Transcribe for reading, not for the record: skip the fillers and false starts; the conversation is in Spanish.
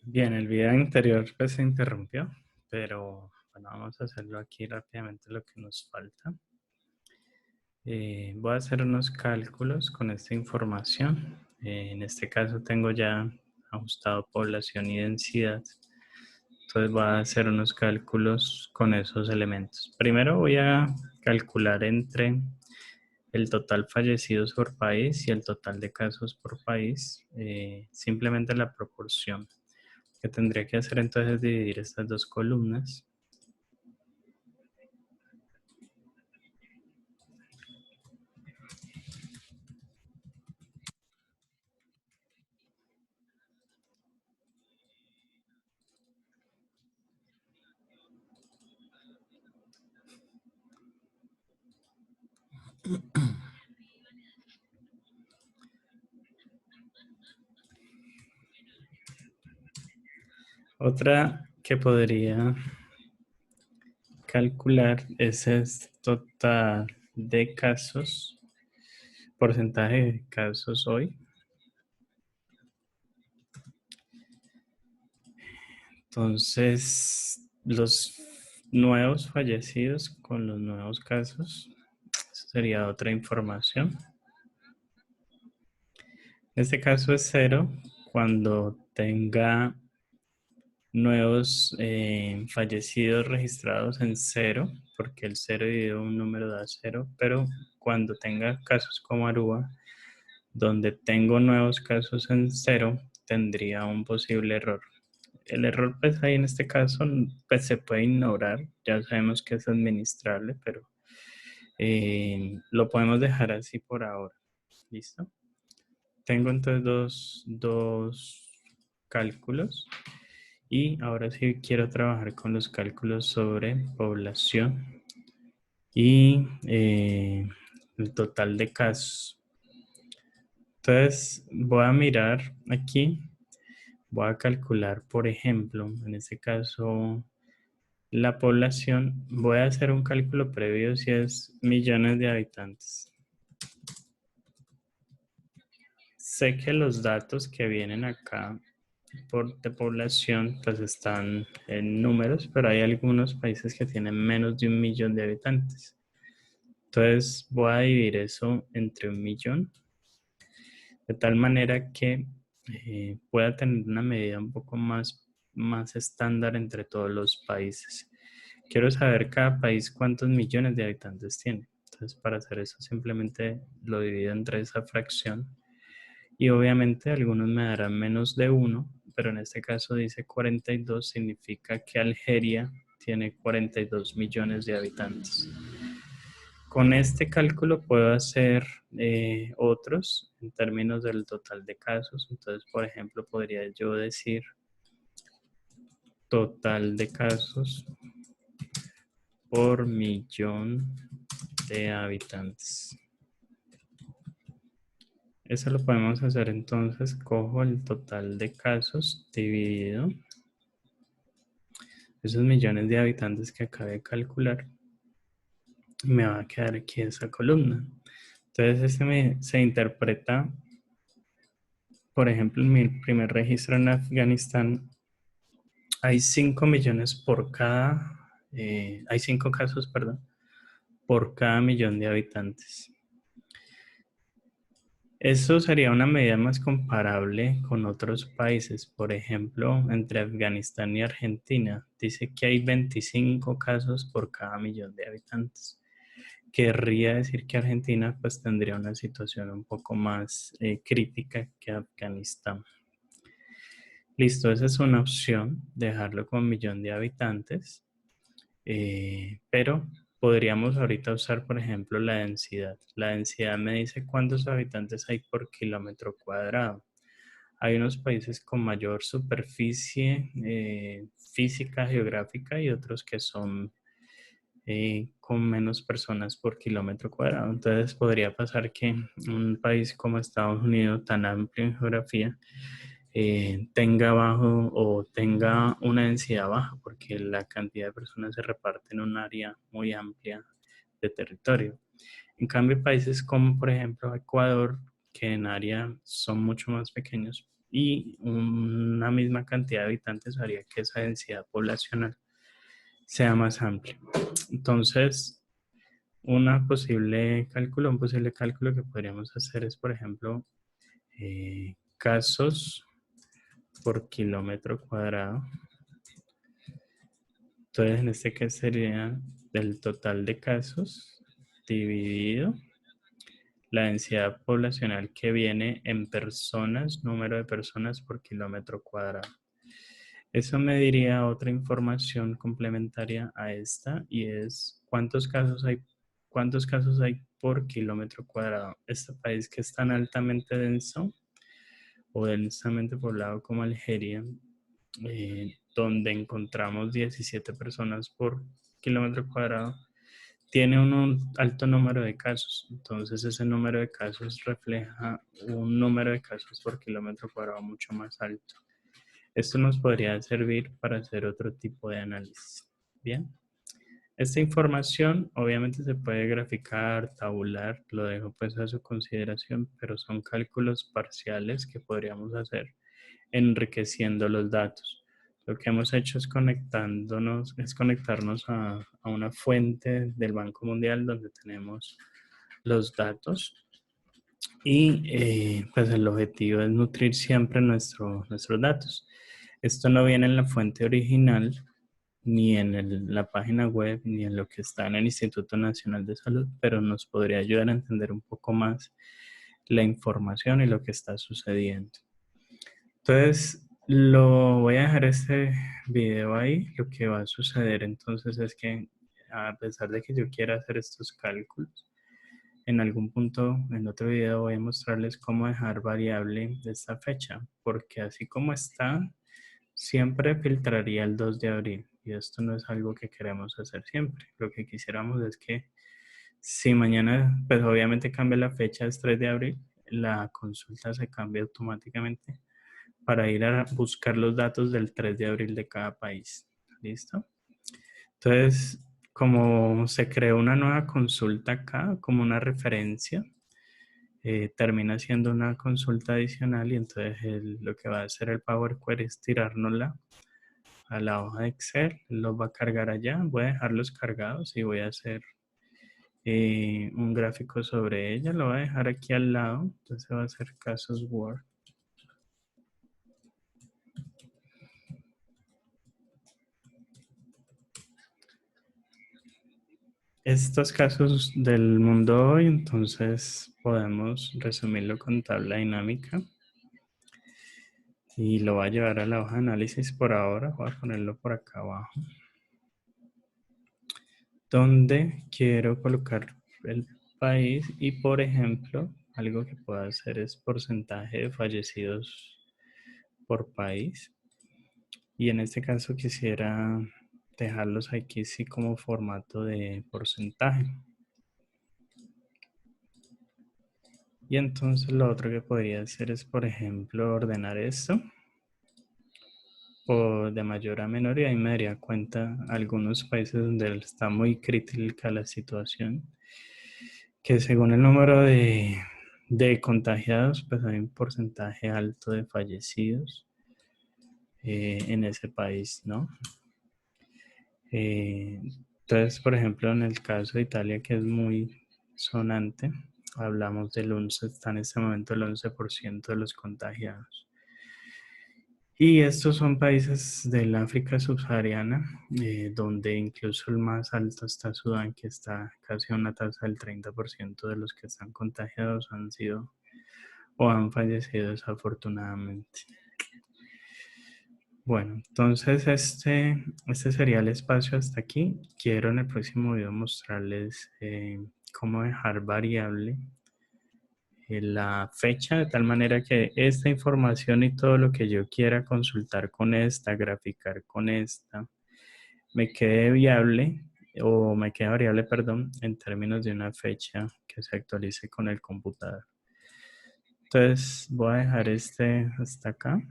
Bien, el video anterior pues se interrumpió, pero bueno, vamos a hacerlo aquí rápidamente lo que nos falta. Voy a hacer unos cálculos con esta información. En este caso tengo ya ajustado población y densidad. Entonces voy a hacer unos cálculos con esos elementos. Primero voy a calcular entre el total fallecidos por país y el total de casos por país, simplemente la proporción que tendría que hacer entonces es dividir estas dos columnas. Otra que podría calcular es el total de casos, porcentaje de casos hoy. Entonces, los nuevos fallecidos con los nuevos casos, eso sería otra información. En este caso es 0 cuando tenga nuevos fallecidos registrados en 0, porque el 0 dividido un número da 0, pero cuando tenga casos como Aruba, donde tengo nuevos casos en 0, tendría un posible error. El error pues ahí en este caso pues se puede ignorar, ya sabemos que es administrable, pero lo podemos dejar así por ahora. ¿Listo? Tengo entonces dos cálculos y ahora sí quiero trabajar con los cálculos sobre población y el total de casos. Entonces voy a mirar aquí, voy a calcular, por ejemplo, en este caso la población, voy a hacer un cálculo previo si es millones de habitantes. Sé que los datos que vienen acá de población pues están en números, pero hay algunos países que tienen menos de 1 millón de habitantes. Entonces voy a dividir eso entre 1 millón, de tal manera que pueda tener una medida un poco más estándar entre todos los países. Quiero saber cada país cuántos millones de habitantes tiene. Entonces para hacer eso simplemente lo divido entre esa fracción. Y obviamente algunos me darán menos de 1, pero en este caso dice 42, significa que Algeria tiene 42 millones de habitantes. Con este cálculo puedo hacer otros en términos del total de casos. Entonces, por ejemplo, podría yo decir total de casos por millón de habitantes. Eso lo podemos hacer entonces, cojo el total de casos dividido esos millones de habitantes que acabé de calcular, me va a quedar aquí esa columna. Entonces se interpreta, por ejemplo, en mi primer registro en Afganistán, hay 5 millones por cada, hay 5 casos, perdón, por cada millón de habitantes. Eso sería una medida más comparable con otros países. Por ejemplo, entre Afganistán y Argentina, dice que hay 25 casos por cada millón de habitantes. Querría decir que Argentina pues tendría una situación un poco más crítica que Afganistán. Listo, esa es una opción, dejarlo con 1 millón de habitantes, pero podríamos ahorita usar, por ejemplo, la densidad. La densidad me dice cuántos habitantes hay por kilómetro cuadrado. Hay unos países con mayor superficie física, geográfica y otros que son con menos personas por kilómetro cuadrado. Entonces podría pasar que un país como Estados Unidos, tan amplio en geografía, tenga bajo o tenga una densidad baja, porque la cantidad de personas se reparte en un área muy amplia de territorio. En cambio, países como por ejemplo Ecuador, que en área son mucho más pequeños y una misma cantidad de habitantes haría que esa densidad poblacional sea más amplia. Entonces, un posible cálculo que podríamos hacer es, por ejemplo, casos por kilómetro cuadrado. Entonces, en este caso sería el total de casos dividido la densidad poblacional que viene en personas, número de personas por kilómetro cuadrado. Eso me diría otra información complementaria a esta y es cuántos casos hay por kilómetro cuadrado. Este país que es tan altamente denso o densamente poblado como Algeria, donde encontramos 17 personas por kilómetro cuadrado, tiene un alto número de casos. Entonces ese número de casos refleja un número de casos por kilómetro cuadrado mucho más alto. Esto nos podría servir para hacer otro tipo de análisis. Bien. Esta información obviamente se puede graficar, tabular, lo dejo pues a su consideración, pero son cálculos parciales que podríamos hacer enriqueciendo los datos. Lo que hemos hecho es conectarnos a una fuente del Banco Mundial donde tenemos los datos y pues el objetivo es nutrir siempre nuestros datos. Esto no viene en la fuente original, ni en la página web, ni en lo que está en el Instituto Nacional de Salud, pero nos podría ayudar a entender un poco más la información y lo que está sucediendo. Entonces, lo voy a dejar este video ahí. Lo que va a suceder entonces es que a pesar de que yo quiera hacer estos cálculos, en algún punto en otro video voy a mostrarles cómo dejar variable de esta fecha, porque así como está, siempre filtraría el 2 de abril y esto no es algo que queremos hacer siempre. Lo que quisiéramos es que si mañana, pues obviamente cambia la fecha, es 3 de abril, la consulta se cambia automáticamente para ir a buscar los datos del 3 de abril de cada país. ¿Listo? Entonces, como se creó una nueva consulta acá, como una referencia, termina siendo una consulta adicional y entonces lo que va a hacer el Power Query es tirárnosla a la hoja de Excel, los va a cargar allá, voy a dejarlos cargados y voy a hacer un gráfico sobre ella, lo voy a dejar aquí al lado, entonces va a ser casos Word. Estos casos del mundo hoy, entonces podemos resumirlo con tabla dinámica y lo voy a llevar a la hoja de análisis por ahora, voy a ponerlo por acá abajo, donde quiero colocar el país y por ejemplo, algo que puedo hacer es porcentaje de fallecidos por país y en este caso quisiera dejarlos aquí sí como formato de porcentaje. Y entonces lo otro que podría hacer es, por ejemplo, ordenar esto o de mayor a menor y ahí me daría cuenta algunos países donde está muy crítica la situación, que según el número de contagiados, pues hay un porcentaje alto de fallecidos en ese país, ¿no? Entonces, por ejemplo, en el caso de Italia, que es muy sonante, hablamos del 11, está en este momento el 11% de los contagiados. Y estos son países del África subsahariana, donde incluso el más alto está Sudán, que está casi a una tasa del 30% de los que están contagiados han sido o han fallecido desafortunadamente. Bueno, entonces este sería el espacio hasta aquí. Quiero en el próximo video mostrarles cómo dejar variable la fecha de tal manera que esta información y todo lo que yo quiera consultar con esta, graficar con esta, me quede viable o me quede variable, perdón, en términos de una fecha que se actualice con el computador. Entonces voy a dejar este hasta acá.